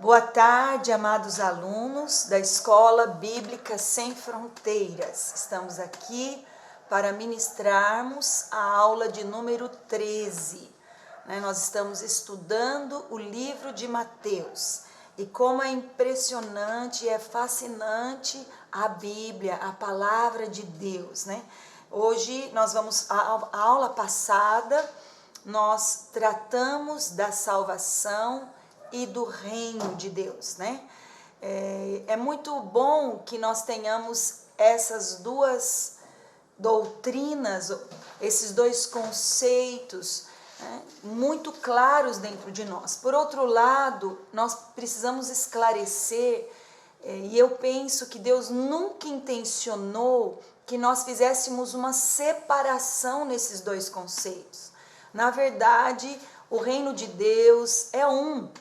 Boa tarde, amados alunos da Escola Bíblica Sem Fronteiras. Estamos aqui para ministrarmos a aula de número 13. Nós estamos estudando o livro de Mateus. E como é impressionante e é fascinante a Bíblia, a palavra de Deus, Hoje a aula passada, nós tratamos da salvação e do reino de Deus, É muito bom que nós tenhamos essas duas doutrinas, esses dois conceitos, muito claros dentro de nós. Por outro lado, nós precisamos esclarecer, e eu penso que Deus nunca intencionou que nós fizéssemos uma separação nesses dois conceitos. Na verdade, o reino de Deus é um.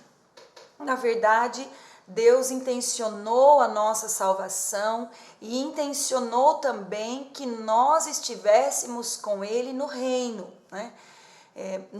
Na verdade, Deus intencionou a nossa salvação e intencionou também que nós estivéssemos com Ele no reino,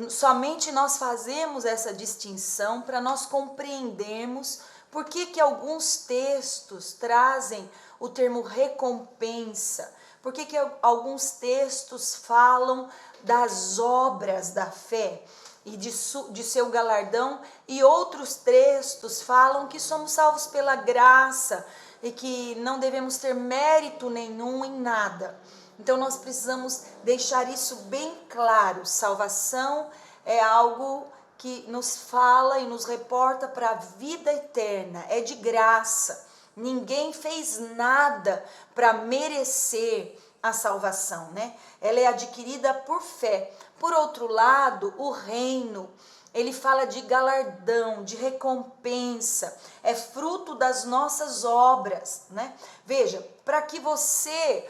Somente nós fazemos essa distinção para nós compreendermos por que alguns textos trazem o termo recompensa, por que alguns textos falam das obras da fé e de seu galardão, e outros textos falam que somos salvos pela graça e que não devemos ter mérito nenhum em nada. Então nós precisamos deixar isso bem claro. Salvação é algo que nos fala e nos reporta para a vida eterna, é de graça. Ninguém fez nada para merecer a salvação, Ela é adquirida por fé. Por outro lado, o reino, ele fala de galardão, de recompensa, é fruto das nossas obras, Veja, para que você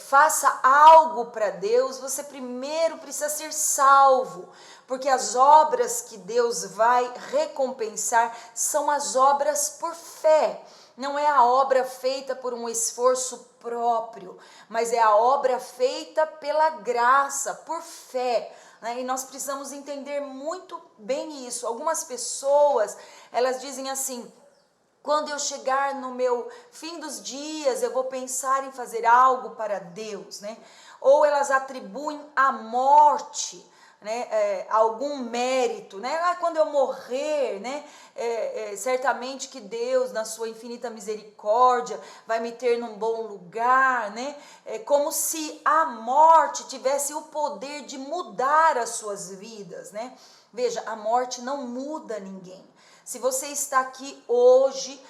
faça algo para Deus, você primeiro precisa ser salvo, porque as obras que Deus vai recompensar são as obras por fé. Não é a obra feita por um esforço próprio, mas é a obra feita pela graça, por fé. E nós precisamos entender muito bem isso. Algumas pessoas, elas dizem assim: quando eu chegar no meu fim dos dias, eu vou pensar em fazer algo para Deus, Ou elas atribuem à morte, algum mérito, quando eu morrer, certamente que Deus, na sua infinita misericórdia, vai me ter num bom lugar, como se a morte tivesse o poder de mudar as suas vidas, Veja, a morte não muda ninguém. Se você está aqui hoje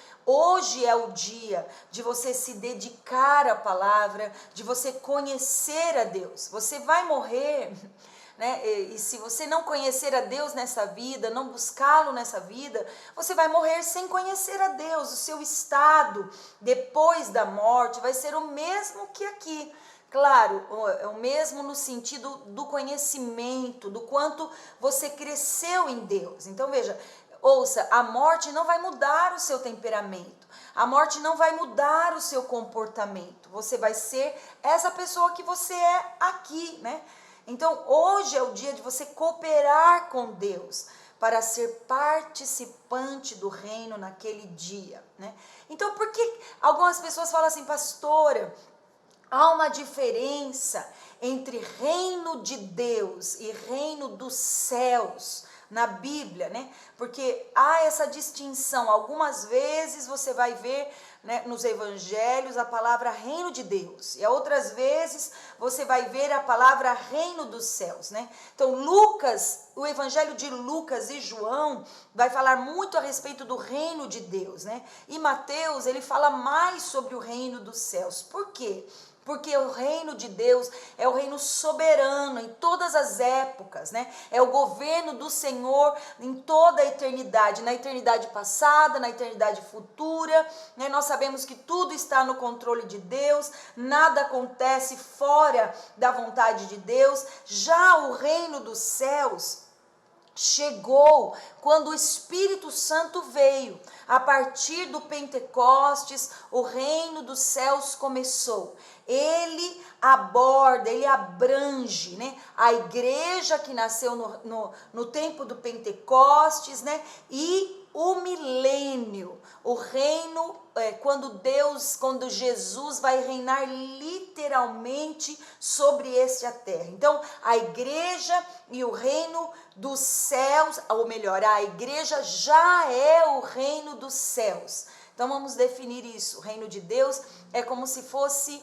é o dia de você se dedicar à palavra, de você conhecer a Deus. Você vai morrer, E se você não conhecer a Deus nessa vida, não buscá-lo nessa vida, você vai morrer sem conhecer a Deus. O seu estado depois da morte vai ser o mesmo que aqui. Claro, é o mesmo no sentido do conhecimento, do quanto você cresceu em Deus. Então veja, ouça, a morte não vai mudar o seu temperamento, a morte não vai mudar o seu comportamento. Você vai ser essa pessoa que você é aqui, Então, hoje é o dia de você cooperar com Deus para ser participante do reino naquele dia, Então, por que algumas pessoas falam assim: pastora, há uma diferença entre reino de Deus e reino dos céus na Bíblia, Porque há essa distinção. Algumas vezes você vai ver, nos evangelhos a palavra reino de Deus, e outras vezes você vai ver a palavra reino dos céus, Então Lucas, o evangelho de Lucas e João vai falar muito a respeito do reino de Deus, E Mateus, ele fala mais sobre o reino dos céus. Por quê? Porque o reino de Deus é o reino soberano em todas as épocas, É o governo do Senhor em toda a eternidade, na eternidade passada, na eternidade futura, Nós sabemos que tudo está no controle de Deus, nada acontece fora da vontade de Deus. Já o reino dos céus chegou quando o Espírito Santo veio. A partir do Pentecostes, o reino dos céus começou. Ele aborda, ele abrange, a igreja que nasceu no tempo do Pentecostes, e o milênio. o reino, quando Jesus vai reinar literalmente sobre a terra. Então, a igreja e o reino dos céus, ou melhor, a igreja já é o reino dos céus. Então, vamos definir isso. O reino de Deus é como se fosse,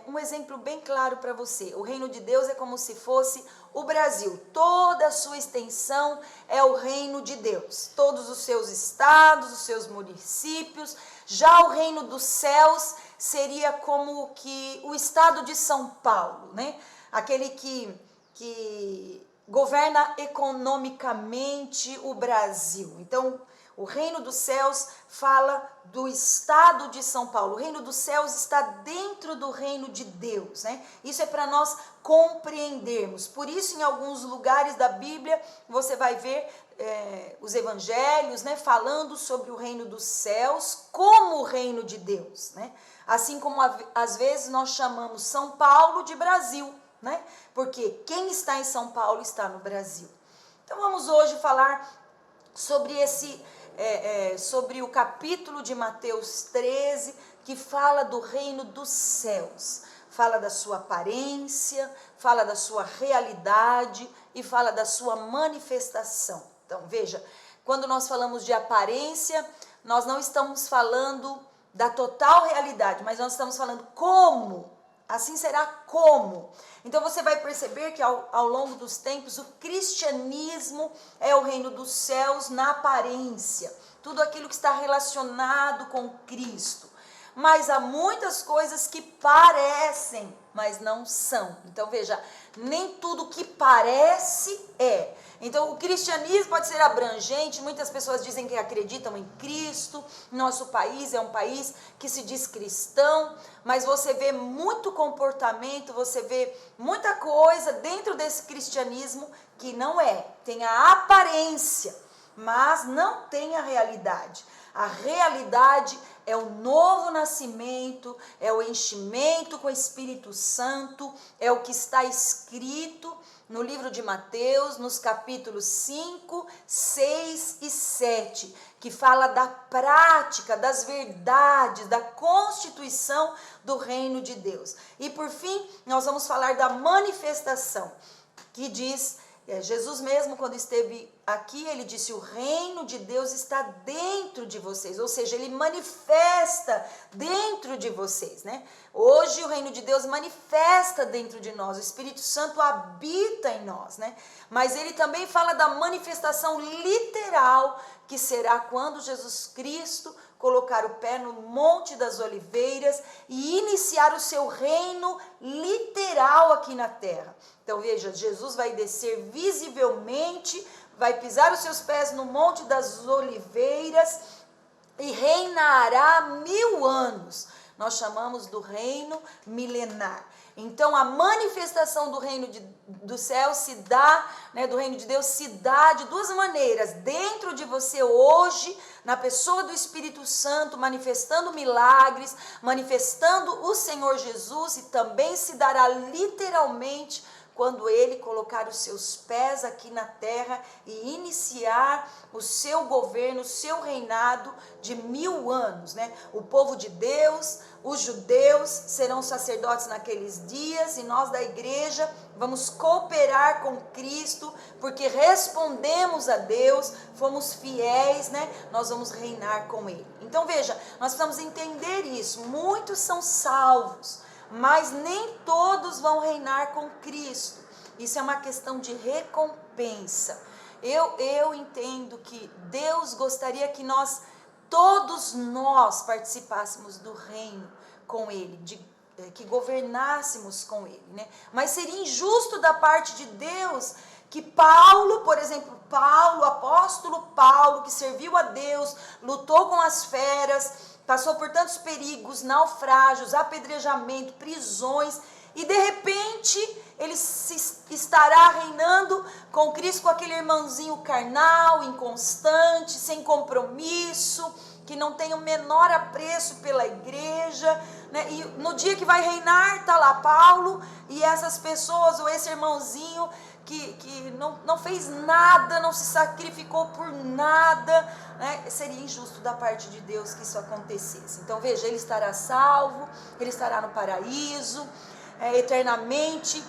um exemplo bem claro para você. O reino de Deus é como se fosse o Brasil. Toda a sua extensão é o reino de Deus. Todos os seus estados, os seus municípios. Já o reino dos céus seria como que o estado de São Paulo, né? Aquele que governa economicamente o Brasil. Então, o reino dos céus fala do estado de São Paulo. O reino dos céus está dentro do reino de Deus, né? Isso é para nós compreendermos. Por isso, em alguns lugares da Bíblia, você vai ver os evangelhos, né, falando sobre o reino dos céus como o reino de Deus, né? Assim como às vezes nós chamamos São Paulo de Brasil, né? Porque quem está em São Paulo está no Brasil. Então vamos hoje falar sobre sobre o capítulo de Mateus 13, que fala do reino dos céus, fala da sua aparência, fala da sua realidade e fala da sua manifestação. Então veja, quando nós falamos de aparência, nós não estamos falando da total realidade, mas nós estamos falando como. Assim será como. Então você vai perceber que ao longo dos tempos o cristianismo é o reino dos céus na aparência. Tudo aquilo que está relacionado com Cristo. Mas há muitas coisas que parecem, mas não são. Então veja, nem tudo que parece é. Então o cristianismo pode ser abrangente, muitas pessoas dizem que acreditam em Cristo, nosso país é um país que se diz cristão, mas você vê muito comportamento, você vê muita coisa dentro desse cristianismo que não é, tem a aparência, mas não tem a realidade. A realidade é o novo nascimento, é o enchimento com o Espírito Santo, é o que está escrito no livro de Mateus, nos capítulos 5, 6 e 7, que fala da prática, das verdades, da constituição do reino de Deus. E por fim, nós vamos falar da manifestação, que diz, Jesus mesmo quando esteve aqui, ele disse, o reino de Deus está dentro de vocês, ou seja, ele manifesta dentro de vocês, né? Hoje o reino de Deus manifesta dentro de nós, o Espírito Santo habita em nós, né? Mas ele também fala da manifestação literal, que será quando Jesus Cristo colocar o pé no Monte das Oliveiras e iniciar o seu reino literal aqui na terra. Então veja, Jesus vai descer visivelmente, vai pisar os seus pés no Monte das Oliveiras e reinará 1000 anos. Nós chamamos do reino milenar. Então a manifestação do reino do céu se dá, né, do reino de Deus se dá de duas maneiras. Dentro de você hoje, na pessoa do Espírito Santo, manifestando milagres, manifestando o Senhor Jesus, e também se dará literalmente quando ele colocar os seus pés aqui na terra e iniciar o seu governo, o seu reinado de 1000 anos, né? O povo de Deus, os judeus serão sacerdotes naqueles dias e nós da igreja vamos cooperar com Cristo, porque respondemos a Deus, fomos fiéis, né? Nós vamos reinar com ele. Então veja, nós precisamos entender isso, muitos são salvos, mas nem todos vão reinar com Cristo. Isso é uma questão de recompensa. Eu entendo que Deus gostaria que todos nós participássemos do reino com Ele, que governássemos com Ele, né? Mas seria injusto da parte de Deus que Paulo, por exemplo, o apóstolo Paulo, que serviu a Deus, lutou com as feras, passou por tantos perigos, naufrágios, apedrejamento, prisões, e de repente ele estará reinando com Cristo, com aquele irmãozinho carnal, inconstante, sem compromisso, que não tem o menor apreço pela igreja, né? E no dia que vai reinar, está lá Paulo e essas pessoas, ou esse irmãozinho que não fez nada, não se sacrificou por nada, né? Seria injusto da parte de Deus que isso acontecesse. Então veja, ele estará salvo, ele estará no paraíso, eternamente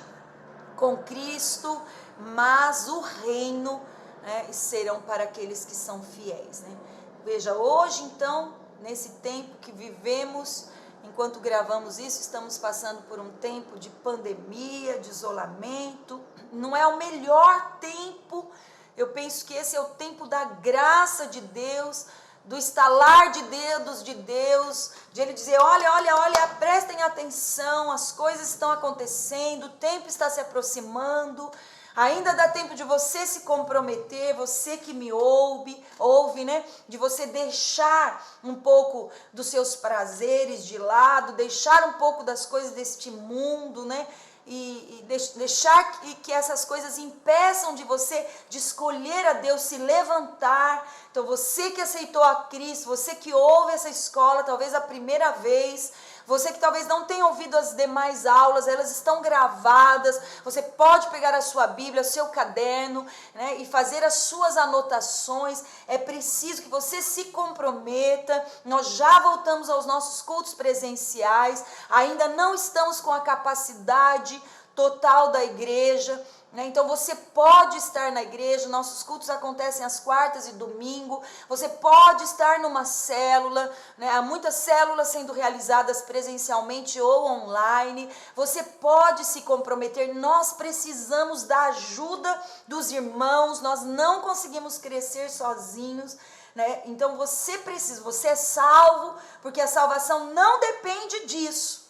com Cristo, mas o reino, né, serão para aqueles que são fiéis, né? Veja, hoje então, nesse tempo que vivemos, enquanto gravamos isso, estamos passando por um tempo de pandemia, de isolamento. Não é o melhor tempo. Eu penso que esse é o tempo da graça de Deus, do estalar de dedos de Deus, de Ele dizer, olha, prestem atenção, as coisas estão acontecendo, o tempo está se aproximando, ainda dá tempo de você se comprometer, você que me ouve, né? De você deixar um pouco dos seus prazeres de lado, deixar um pouco das coisas deste mundo, né? E deixar que essas coisas impeçam de você de escolher a Deus, se levantar. Então você que aceitou a Cristo, você que ouve essa escola talvez a primeira vez, você que talvez não tenha ouvido as demais aulas, elas estão gravadas, você pode pegar a sua Bíblia, o seu caderno, né, e fazer as suas anotações. É preciso que você se comprometa. Nós já voltamos aos nossos cultos presenciais, ainda não estamos com a capacidade total da igreja, né? Então você pode estar na igreja, nossos cultos acontecem às quartas e domingo, você pode estar numa célula, né? Há muitas células sendo realizadas presencialmente ou online, você pode se comprometer. Nós precisamos da ajuda dos irmãos, nós não conseguimos crescer sozinhos, né? Então você precisa, você é salvo, porque a salvação não depende disso.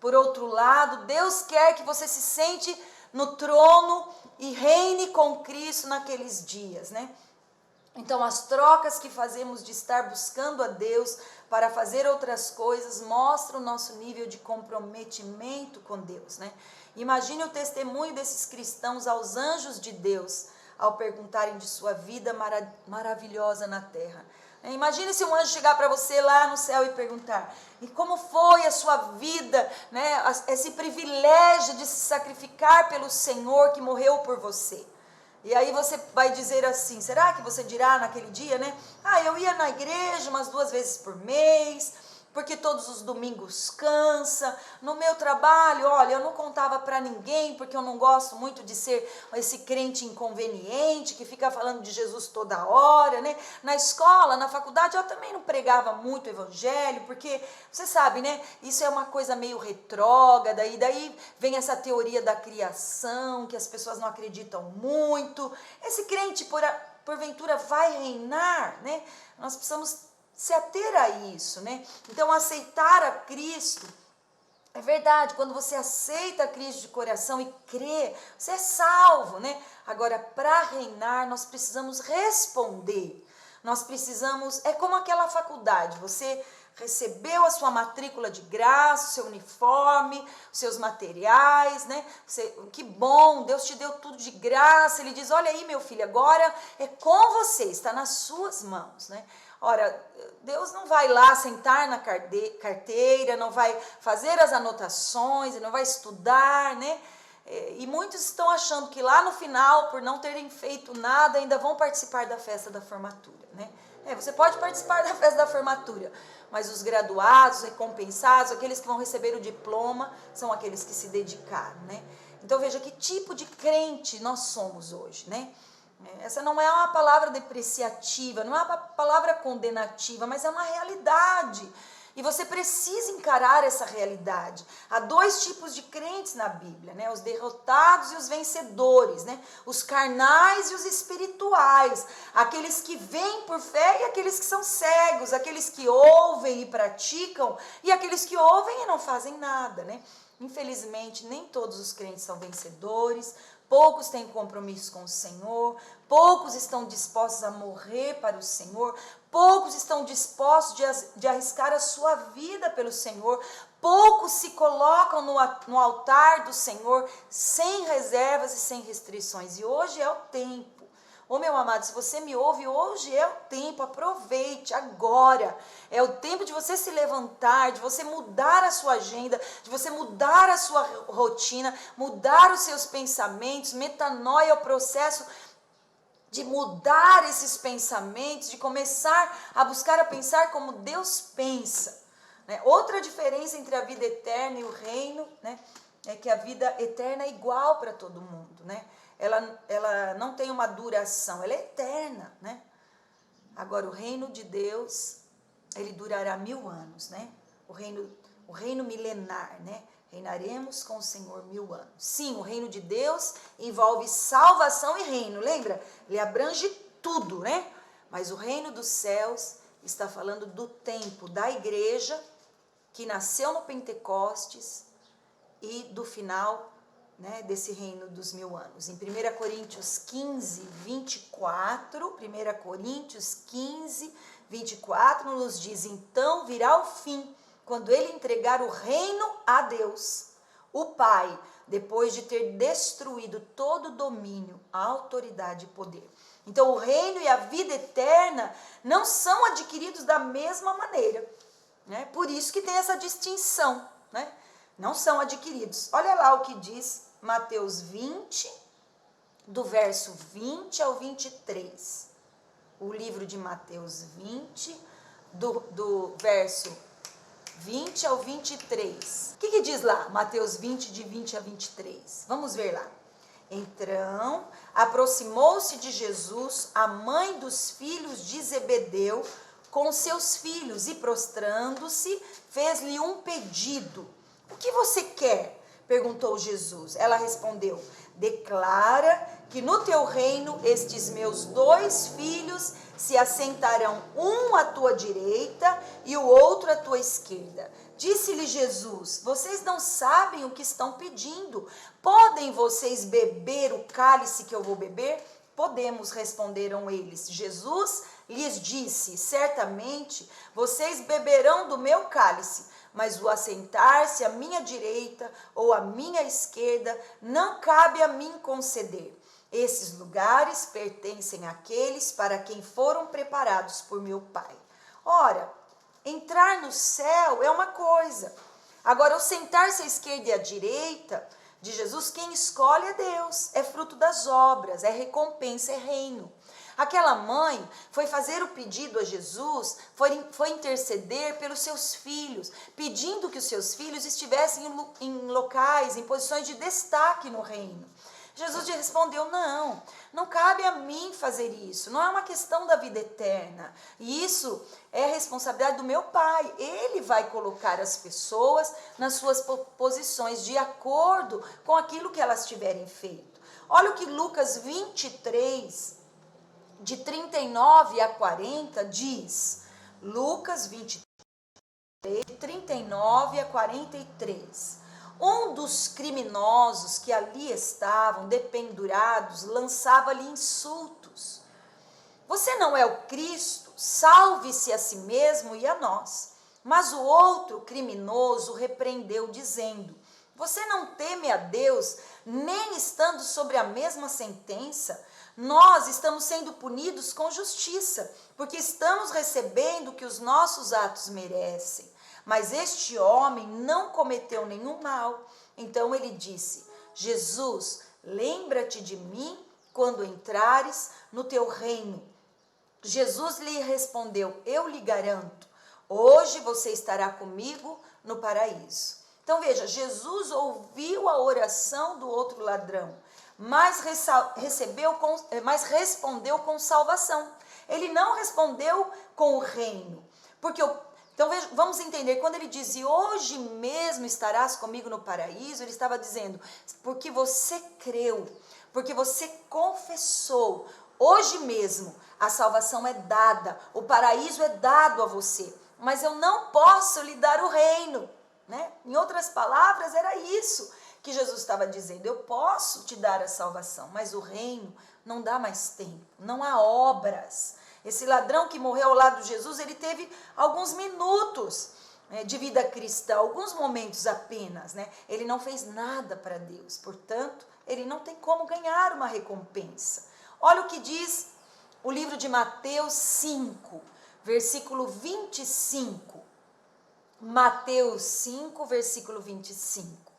Por outro lado, Deus quer que você se sente no trono e reine com Cristo naqueles dias, né? Então, as trocas que fazemos de estar buscando a Deus para fazer outras coisas mostram o nosso nível de comprometimento com Deus, né? Imagine o testemunho desses cristãos aos anjos de Deus ao perguntarem de sua vida maravilhosa na terra. Imagine se um anjo chegar para você lá no céu e perguntar, e como foi a sua vida, né, esse privilégio de se sacrificar pelo Senhor que morreu por você. E aí você vai dizer assim, será que você dirá naquele dia, né? Eu ia na igreja umas 2 vezes por mês, porque todos os domingos cansa. No meu trabalho, olha, eu não contava para ninguém, porque eu não gosto muito de ser esse crente inconveniente, que fica falando de Jesus toda hora, né? Na escola, na faculdade, eu também não pregava muito o evangelho, porque, você sabe, né? Isso é uma coisa meio retrógrada, e daí vem essa teoria da criação, que as pessoas não acreditam muito. Esse crente, porventura, vai reinar, né? Nós precisamos se ater a isso, né? Então, aceitar a Cristo, é verdade, quando você aceita a Cristo de coração e crê, você é salvo, né? Agora, para reinar, nós precisamos responder. Nós precisamos, é como aquela faculdade, você recebeu a sua matrícula de graça, o seu uniforme, os seus materiais, né? Que bom, Deus te deu tudo de graça. Ele diz, olha aí, meu filho, agora é com você, está nas suas mãos, né? Ora, Deus não vai lá sentar na carteira, não vai fazer as anotações, não vai estudar, né? E muitos estão achando que lá no final, por não terem feito nada, ainda vão participar da festa da formatura, né? Você pode participar da festa da formatura, mas os graduados, recompensados, aqueles que vão receber o diploma, são aqueles que se dedicaram, né? Então veja que tipo de crente nós somos hoje, né? Essa não é uma palavra depreciativa, não é uma palavra condenativa, mas é uma realidade. E você precisa encarar essa realidade. Há 2 tipos de crentes na Bíblia, né? Os derrotados e os vencedores, né? Os carnais e os espirituais. Aqueles que veem por fé e aqueles que são cegos. Aqueles que ouvem e praticam e aqueles que ouvem e não fazem nada, né? Infelizmente, nem todos os crentes são vencedores. Poucos têm compromisso com o Senhor, poucos estão dispostos a morrer para o Senhor, poucos estão dispostos de arriscar a sua vida pelo Senhor, poucos se colocam no altar do Senhor sem reservas e sem restrições. E hoje é o tempo Ô meu amado, se você me ouve, hoje é o tempo, aproveite agora. É o tempo de você se levantar, de você mudar a sua agenda, de você mudar a sua rotina, mudar os seus pensamentos. Metanoia é o processo de mudar esses pensamentos, de começar a buscar a pensar como Deus pensa. Né? Outra diferença entre a vida eterna e o reino, né, é que a vida eterna é igual para todo mundo, né? Ela não tem uma duração, ela é eterna, né? Agora, o reino de Deus, ele durará 1000 anos, né? O reino milenar, né? Reinaremos com o Senhor 1000 anos. Sim, o reino de Deus envolve salvação e reino, lembra? Ele abrange tudo, né? Mas o reino dos céus está falando do tempo da igreja que nasceu no Pentecostes e do final, né, desse reino dos 1000 anos. Em 1 Coríntios 15, 24, 1 Coríntios 15, 24, nos diz: então virá o fim, quando ele entregar o reino a Deus, o Pai, depois de ter destruído todo domínio, autoridade e poder. Então o reino e a vida eterna não são adquiridos da mesma maneira, né? Por isso que tem essa distinção, né? Não são adquiridos. Olha lá o que diz Mateus 20, do verso 20 ao 23. O livro de Mateus 20, do verso 20 ao 23. O que diz lá? Mateus 20, de 20 a 23. Vamos ver lá. Então, aproximou-se de Jesus a mãe dos filhos de Zebedeu com seus filhos e, prostrando-se, fez-lhe um pedido. O que você quer? Perguntou Jesus. Ela respondeu: declara que no teu reino estes meus 2 filhos se assentarão, um à tua direita e o outro à tua esquerda. Disse-lhe Jesus: vocês não sabem o que estão pedindo. Podem vocês beber o cálice que eu vou beber? Podemos, responderam eles. Jesus lhes disse: certamente vocês beberão do meu cálice, mas o assentar-se à minha direita ou à minha esquerda não cabe a mim conceder. Esses lugares pertencem àqueles para quem foram preparados por meu Pai. Ora, entrar no céu é uma coisa. Agora, o sentar-se à esquerda e à direita de Jesus, quem escolhe é Deus. É fruto das obras, é recompensa, é reino. Aquela mãe foi fazer o pedido a Jesus, foi interceder pelos seus filhos, pedindo que os seus filhos estivessem em locais, em posições de destaque no reino. Jesus lhe respondeu: não cabe a mim fazer isso, não é uma questão da vida eterna, e isso é responsabilidade do meu Pai. Ele vai colocar as pessoas nas suas posições de acordo com aquilo que elas tiverem feito. Olha o que Lucas 23, de 39 a 40 diz. Lucas 23, de 39 a 43. Um dos criminosos que ali estavam dependurados lançava-lhe insultos. Você não é o Cristo? Salve-se a si mesmo e a nós. Mas o outro criminoso repreendeu, dizendo: você não teme a Deus, nem estando sobre a mesma sentença? Nós estamos sendo punidos com justiça, porque estamos recebendo o que os nossos atos merecem. Mas este homem não cometeu nenhum mal. Então ele disse: Jesus, lembra-te de mim quando entrares no teu reino. Jesus lhe respondeu: eu lhe garanto, hoje você estará comigo no paraíso. Então veja, Jesus ouviu a oração do outro ladrão, mas respondeu com salvação. Ele não respondeu com o reino. Então veja, vamos entender, quando ele dizia: hoje mesmo estarás comigo no paraíso, ele estava dizendo: porque você creu, porque você confessou, hoje mesmo a salvação é dada, o paraíso é dado a você, mas eu não posso lhe dar o reino, né? Em outras palavras, era isso que Jesus estava dizendo: eu posso te dar a salvação, mas o reino não dá mais tempo, não há obras. Esse ladrão que morreu ao lado de Jesus, ele teve alguns minutos, né, de vida cristã, alguns momentos apenas, né? Ele não fez nada para Deus, portanto, ele não tem como ganhar uma recompensa. Olha o que diz o livro de Mateus 5, versículo 25. Mateus 5, versículo 25.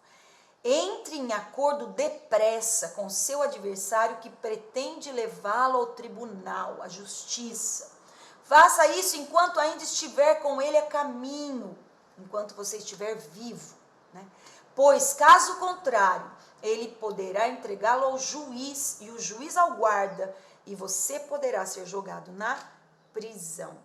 Entre em acordo depressa com seu adversário que pretende levá-lo ao tribunal, à justiça. Faça isso enquanto ainda estiver com ele a caminho, enquanto você estiver vivo, né? Pois, caso contrário, ele poderá entregá-lo ao juiz e o juiz ao guarda, e você poderá ser jogado na prisão.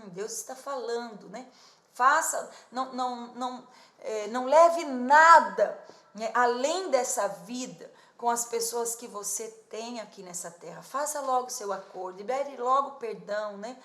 Deus está falando, né? Faça, não leve nada, né, além dessa vida com as pessoas que você tem aqui nessa terra. Faça logo seu acordo, libere logo perdão, né?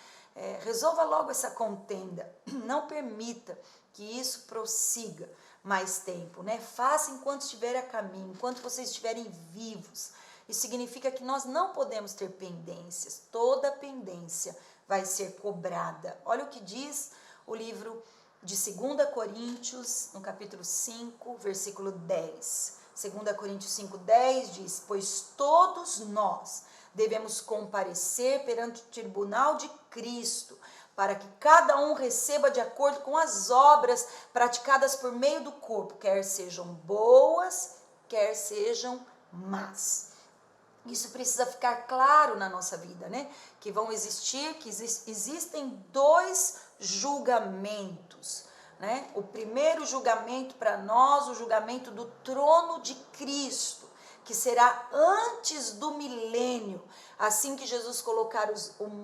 Resolva logo essa contenda. Não permita que isso prossiga mais tempo, né? Faça enquanto estiver a caminho, enquanto vocês estiverem vivos. Isso significa que nós não podemos ter pendências. Toda pendência vai ser cobrada. Olha o que diz o livro de 2 Coríntios, no capítulo 5, versículo 10. 2 Coríntios 5, 10 diz: pois todos nós devemos comparecer perante o tribunal de Cristo, para que cada um receba de acordo com as obras praticadas por meio do corpo, quer sejam boas, quer sejam más. Isso precisa ficar claro na nossa vida, né? Que vão existir, existem dois julgamentos, né? O primeiro julgamento para nós, o julgamento do trono de Cristo, que será antes do milênio, assim que Jesus colocar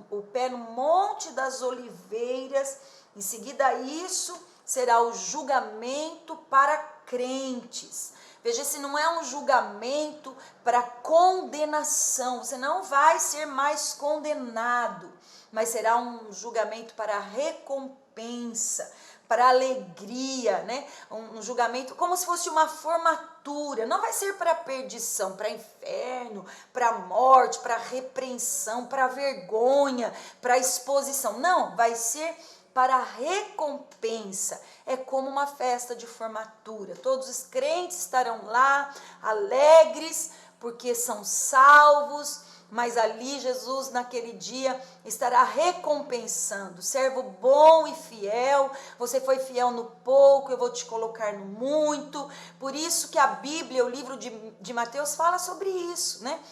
o pé no Monte das Oliveiras. Em seguida isso será o julgamento para crentes. Veja, se não é um julgamento para condenação, você não vai ser mais condenado, mas será um julgamento para recompensa, para alegria, né? Um julgamento como se fosse uma formatura. Não vai ser para perdição, para inferno, para morte, para repreensão, para vergonha, para exposição. Não, vai ser para recompensa. É como uma festa de formatura. Todos os crentes estarão lá, alegres, porque são salvos, mas ali Jesus naquele dia estará recompensando. Servo bom e fiel, você foi fiel no pouco, eu vou te colocar no muito. Por isso que a Bíblia, o livro de Mateus fala sobre isso, né?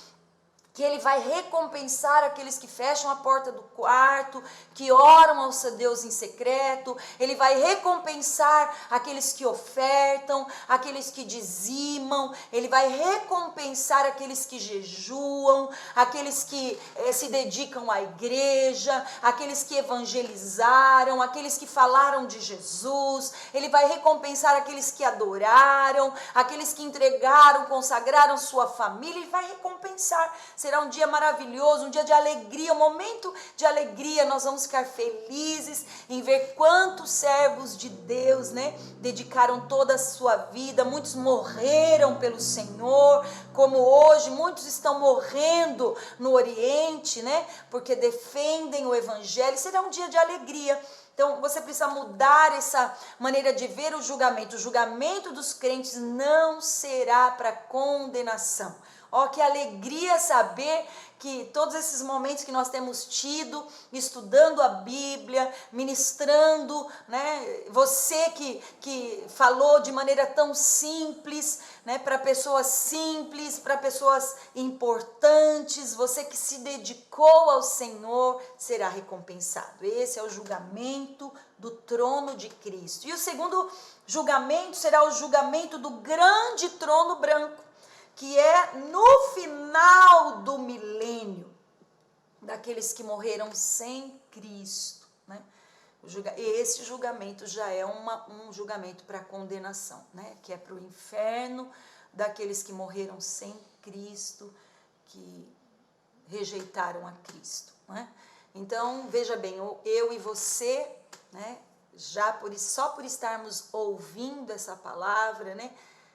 Que ele vai recompensar aqueles que fecham a porta do quarto, que oram ao seu Deus em secreto. Ele vai recompensar aqueles que ofertam, aqueles que dizimam. Ele vai recompensar aqueles que jejuam, aqueles que se dedicam à igreja, aqueles que evangelizaram, aqueles que falaram de Jesus. Ele vai recompensar aqueles que adoraram, aqueles que entregaram, consagraram sua família. Ele vai recompensar. Será um dia maravilhoso, um dia de alegria, um momento de alegria. Nós vamos ficar felizes em ver quantos servos de Deus, né, dedicaram toda a sua vida. Muitos morreram pelo Senhor, como hoje muitos estão morrendo no Oriente, né, porque defendem o Evangelho. Será um dia de alegria. Então, você precisa mudar essa maneira de ver o julgamento. O julgamento dos crentes não será para condenação. Ó, que alegria saber que todos esses momentos que nós temos tido, estudando a Bíblia, ministrando, né? Você que falou de maneira tão simples, né? Para pessoas simples, para pessoas importantes, você que se dedicou ao Senhor, será recompensado. Esse é o julgamento do trono de Cristo. E o segundo julgamento será o julgamento do grande trono branco, que é no final do milênio, daqueles que morreram sem Cristo, né? Esse julgamento já é um julgamento para condenação, né? Que é para o inferno, daqueles que morreram sem Cristo, que rejeitaram a Cristo, né? Então, veja bem, eu e você, né? Só por estarmos ouvindo essa palavra, né?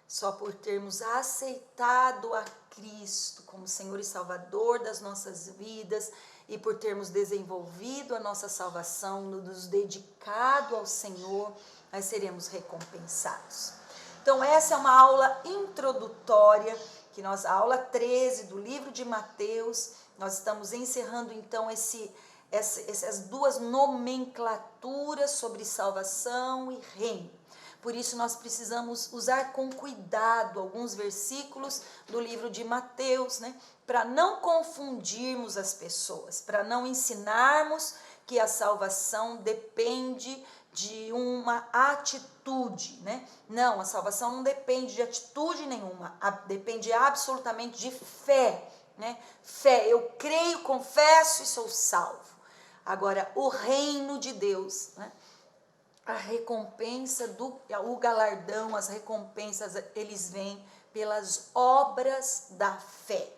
Só por termos aceitado a Cristo como Senhor e Salvador das nossas vidas e por termos desenvolvido a nossa salvação, nos dedicado ao Senhor, nós seremos recompensados. Então, essa é uma aula introdutória, a aula 13 do livro de Mateus, Nós estamos encerrando então essas duas nomenclaturas sobre salvação e reino. Por isso nós precisamos usar com cuidado alguns versículos do livro de Mateus, né, para não confundirmos as pessoas, para não ensinarmos que a salvação depende de uma atitude, né? Não, a salvação não depende de atitude nenhuma, depende absolutamente de fé, né? Fé, eu creio, confesso e sou salvo. Agora, o reino de Deus, né? A recompensa, o galardão, as recompensas, eles vêm pelas obras da fé,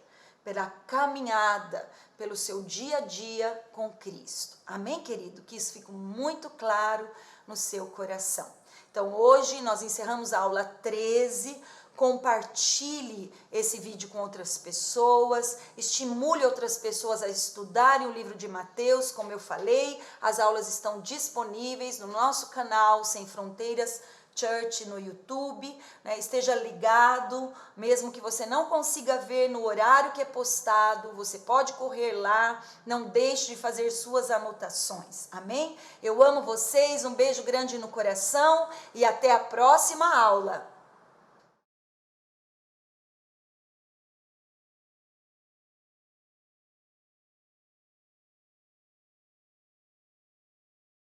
pela caminhada, pelo seu dia a dia com Cristo. Amém, querido? Que isso fique muito claro no seu coração. Então, hoje nós encerramos a aula 13. Compartilhe esse vídeo com outras pessoas, estimule outras pessoas a estudarem o livro de Mateus, como eu falei, as aulas estão disponíveis no nosso canal Sem Fronteiras Church no YouTube, né? Esteja ligado, mesmo que você não consiga ver no horário que é postado, você pode correr lá, não deixe de fazer suas anotações, amém? Eu amo vocês, um beijo grande no coração e até a próxima aula.